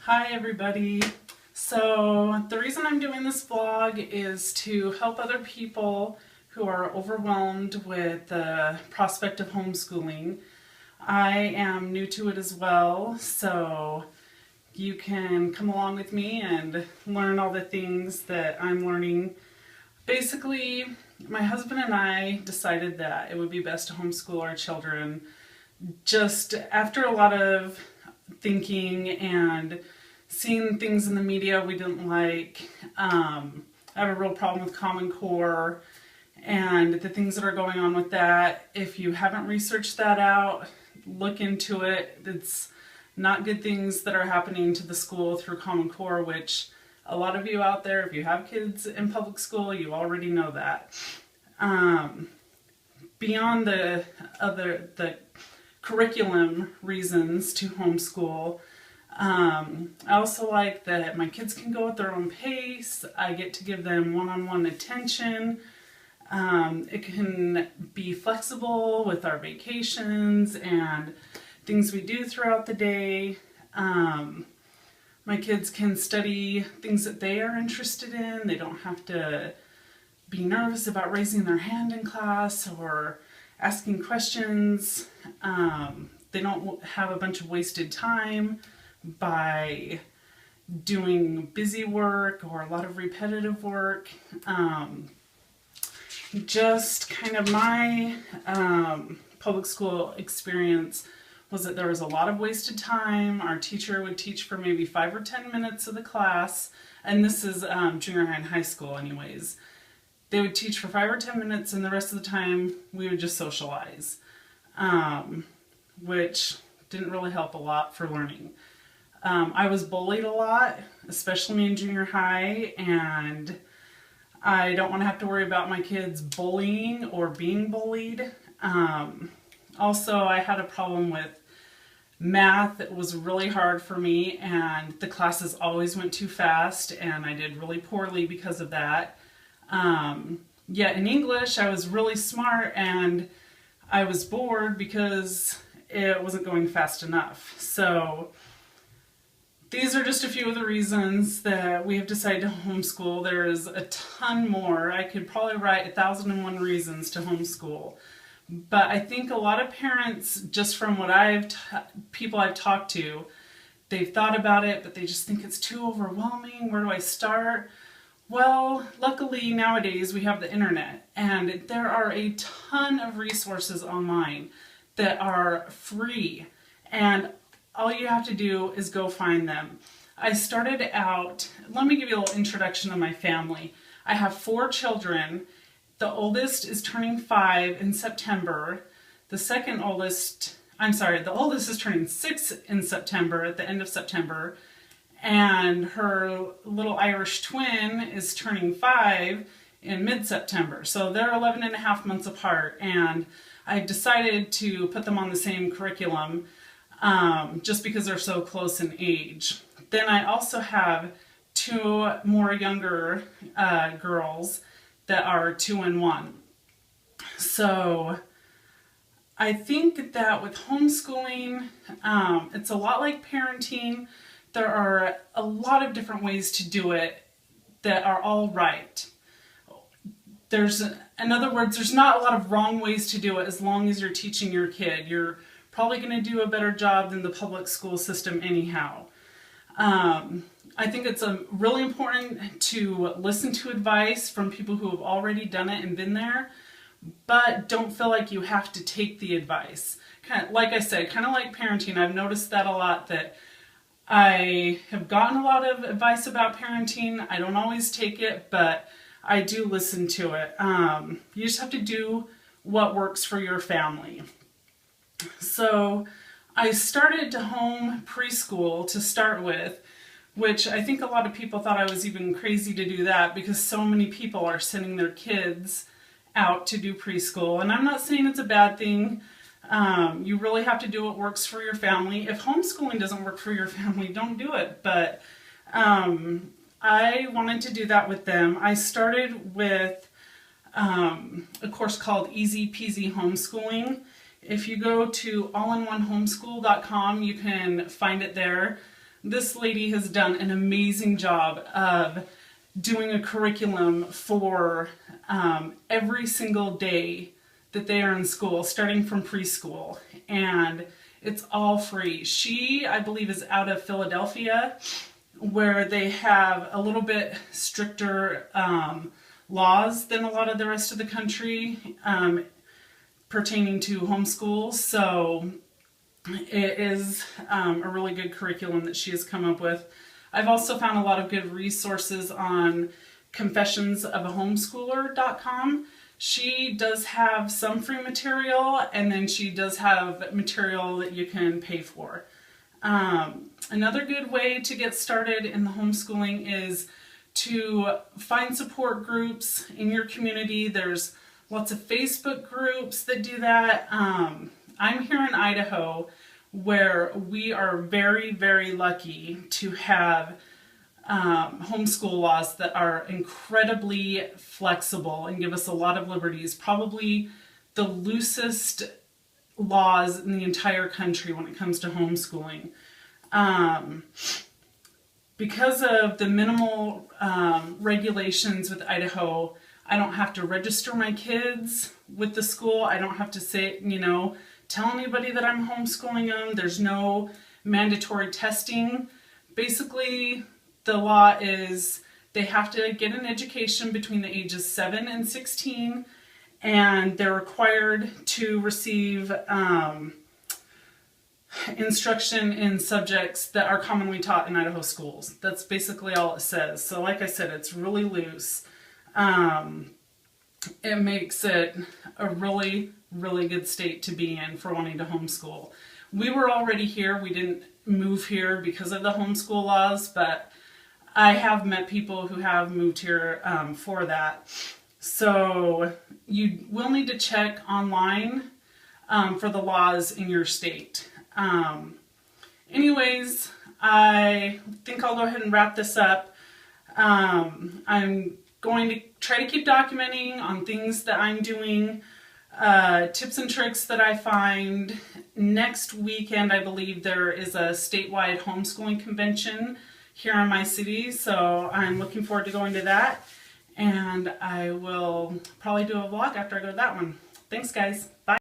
Hi everybody. So the reason I'm doing this vlog is to help other people who are overwhelmed with the prospect of homeschooling. I am new to it as well, so you can come along with me and learn all the things that I'm learning. Basically, my husband and I decided that it would be best to homeschool our children just after a lot of thinking and seeing things in the media we didn't like. I have a real problem with Common Core and the things that are going on with that. If you haven't researched that out, look into it. It's not good things that are happening to the school through Common Core, which a lot of you out there, if you have kids in public school, you already know that. Beyond the curriculum reasons to homeschool, I also like that my kids can go at their own pace. I get to give them one-on-one attention. It can be flexible with our vacations and things we do throughout the day. My kids can study things that they are interested in. They don't have to be nervous about raising their hand in class or asking questions. They don't have a bunch of wasted time by doing busy work or a lot of repetitive work. Just kind of my public school experience was that there was a lot of wasted time. Our teacher would teach for maybe 5 or 10 minutes of the class, and this is junior high and high school anyways. They would teach for 5 or 10 minutes, and the rest of the time we would just socialize, which didn't really help a lot for learning. I was bullied a lot, especially in junior high, and I don't want to have to worry about my kids bullying or being bullied. Also, I had a problem with math. It was really hard for me, and the classes always went too fast, and I did really poorly because of that. Yet in English, I was really smart, and I was bored because it wasn't going fast enough. So these are just a few of the reasons that we have decided to homeschool. There is a ton more. I could probably write 1,001 reasons to homeschool. But I think a lot of parents, just from what people I've talked to, they've thought about it, but they just think it's too overwhelming. Where do I start? Well, luckily nowadays we have the internet, and there are a ton of resources online that are free, and all you have to do is go find them. I started out, let me give you a little introduction to my family. I have 4 children. The oldest is turning 5 in September. The oldest is turning 6 in September, at the end of September. And her little Irish twin is turning 5 in mid-September. So they're 11 and a half months apart. And I decided to put them on the same curriculum just because they're so close in age. Then I also have 2 more younger girls that are 2 and 1. So I think that with homeschooling, it's a lot like parenting. There are a lot of different ways to do it that are all right. In other words, there's not a lot of wrong ways to do it as long as you're teaching your kid. You're probably going to do a better job than the public school system anyhow. I think it's really important to listen to advice from people who have already done it and been there, but don't feel like you have to take the advice. Like I said, kind of like parenting, I've noticed that a lot, that I have gotten a lot of advice about parenting. I don't always take it, but I do listen to it. You just have to do what works for your family. So I started to home preschool to start with, which I think a lot of people thought I was even crazy to do that because so many people are sending their kids out to do preschool. And I'm not saying it's a bad thing. You really have to do what works for your family. If homeschooling doesn't work for your family, don't do it. But I wanted to do that with them. I started with a course called Easy Peasy Homeschooling. If you go to allinonehomeschool.com, you can find it there. this lady has done an amazing job of doing a curriculum for every single day that they are in school, starting from preschool, and it's all free. She, I believe, is out of Philadelphia, where they have a little bit stricter laws than a lot of the rest of the country pertaining to homeschool. So it is a really good curriculum that she has come up with. I've also found a lot of good resources on confessionsofahomeschooler.com. She does have some free material, and then she does have material that you can pay for. Another good way to get started in the homeschooling is to find support groups in your community. There's lots of Facebook groups that do that. I'm here in Idaho, where we are very, very lucky to have homeschool laws that are incredibly flexible and give us a lot of liberties. Probably the loosest laws in the entire country when it comes to homeschooling. Because of the minimal regulations with Idaho, I don't have to register my kids with the school. I don't have to say, tell anybody that I'm homeschooling them. There's no mandatory testing. Basically, the law is they have to get an education between the ages 7 and 16, and they're required to receive instruction in subjects that are commonly taught in Idaho schools. That's basically all it says. So like I said, it's really loose. It makes it a really, really good state to be in for wanting to homeschool. We were already here. We didn't move here because of the homeschool laws, but I have met people who have moved here for that. So you will need to check online for the laws in your state. Anyways, I think I'll go ahead and wrap this up. I'm going to try to keep documenting on things that I'm doing, tips and tricks that I find. Next weekend, I believe there is a statewide homeschooling convention here in my city, so I'm looking forward to going to that, and I will probably do a vlog after I go to that one. Thanks, guys. Bye.